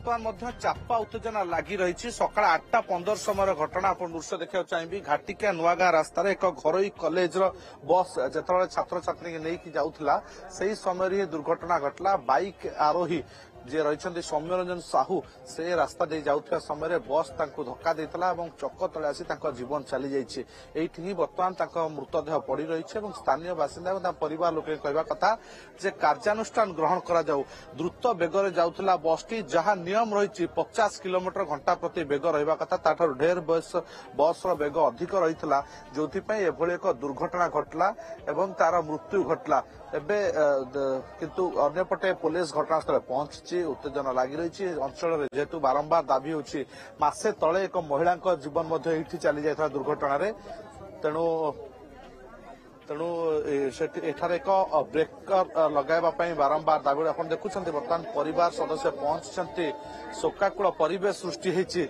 बर्तमान चापा उत्तेजना लगी रही सकाल 8:15 समय घटना आप दृश्य देखा चाहिए घाटिका नुआगाँ रास्तार एक घरोई कॉलेज बस जो छात्र छात्री नहीं जाऊला से समय दुर्घटना घटला बाइक आरोही जे रही सौम्यरंजन साहू से रास्ता दे जाऊा समय बस धक्का देता चक तले आसी जीवन चली जाइए बर्तमान मृतदेह पड़ी रही स्थानीय बासिंदा परिवार लोक कहवा कथा जे कार्यानुष्ठान ग्रहण करा जाऊ द्रुत बेगर जाऊला बस टी जहां नियम रही 50 किलोमीटर घंटा प्रति बेग रहा कथा ताठर ढेर बस बेग अधिक रही जो एक दुर्घटना घटला एवं तार मृत्यु घटला एबे किंतु अन्यपटे पुलिस घटनास्थल पहुंची उत्तेजना लगी रही अंचल जेहेतु बारंबार दाबी होची मासे तले एक महिला जीवन चली जाता दुर्घटना तेणु तेणु एठारे एक ब्रेकर लगाइबा बारंबार दाबी आप देखुं बर्तमान परिवार सदस्य पहुंची शोकाकूल परिवेश सृष्टि होती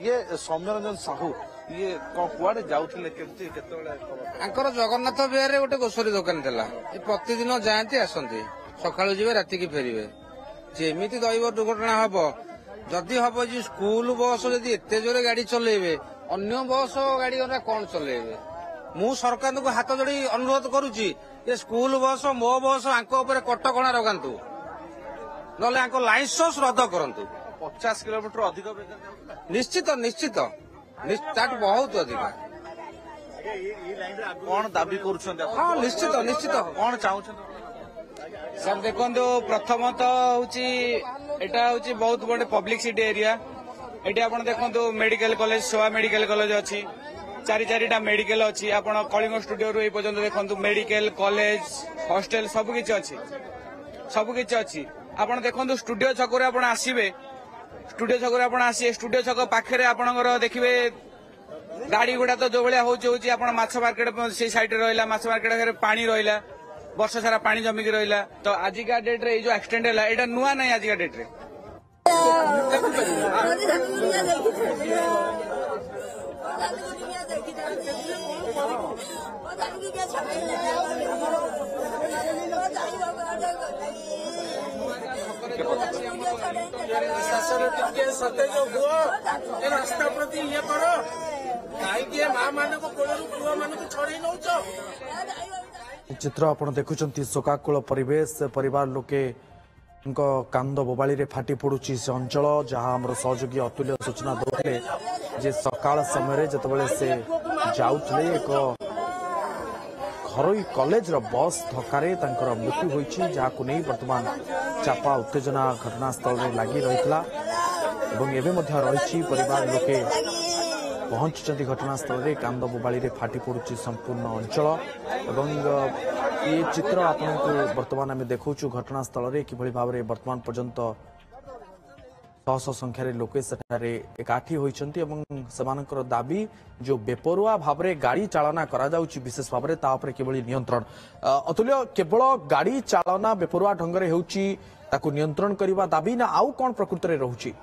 ये सौम्यरंजन साहू ये कुआड़े जाऊले केतर जगन्नाथ बिहार गोटे ग्रोसरी दुकान था प्रतिदिन जाती आसती सका जी राति की फेरवे जेमिति दैव दुर्घटना हम जदि हम जी स्कूल बस जदि एत जोरे गाड़ी चलेबे अन्य बस गाड़ी कौन चलेबे मु सरकार को हाथ जोड़ी अनुरोध करुच्ची ये स्कूल बस मो बस आंपर कटकणा रगातु ना लाइसेंस रद्द करूँ 50 किलोमीटर अधिक निश्चित निश्चित बहुत अधिक कौन दाबी कर हाँ निश्चित निश्चित कौन चाहते सर देखो प्रथमत हूँ बहुत बड़े पब्लिक सिटी एरिया ये आप देखो मेडिकल कॉलेज सेवा मेडिकल कॉलेज अच्छी चारिटा मेडिकल अच्छी आप कलिंग स्टूडियो रू पर्यटन देखो मेडिकल कॉलेज हॉस्टल सबकि अच्छी आप देखो स्टूडियो छक आसवे स्टूडियो छक आसिए स्टूडियो छक पाखे आपंकर देखिए गाड़ी गुड़ा तो जो भाया हूँ माछ मार्केट से साइड रहा माछ मार्केट पानी रहा वर्ष सारा पानी जमिकी रहा तो आजिका डेट रे जो एक्सीडेंट है यहाँ नुआ ना आजिका डेट रे सतेज हुआ रास्ता प्रति ये करो कहीं माँ मान को पुआ मान को छड़े नौ चित्र आपण देखुं शोकाकूल परिवेश परिवार लोके कांद बोबाड़ी रे फाटी पड़ुची से अंचल जहां आम सहयोगी अतुल्य सूचना दौले जे सकाळ समय जितेबाला से जाउथले एक घरोई कॉलेज रो बस धक्कारे तांकर मृत्यु होईची जाहाकु नै वर्तमान चापा उत्तेजना घटनास्थल रे लागि रहितला एवं एबे मध्य रहिची परिवार लोके पहुंचती घटनास्थल रे कांद बोबाड़ी रे फाटी पड़ुची संपूर्ण अंचल एवं ये चित्र आपको वर्तमान आम देखु घटनास्थल रे किभली भाव रे वर्तमान पर्यंत शह संख्यार लोके सेठारे एकाठी होइछन्ती एवं सेमानकर दाबी जो बेपरुआ भाव रे गाड़ी चालना करा जाउची विशेष भाव रे ता उपरे किभली नियंत्रण अतुल्य केवल गाड़ी चालना बेपरुआ ढंग रे हेउची ताकू नियंत्रण करिवा दाबी ना आउ कोन प्रकृति रे रहउची।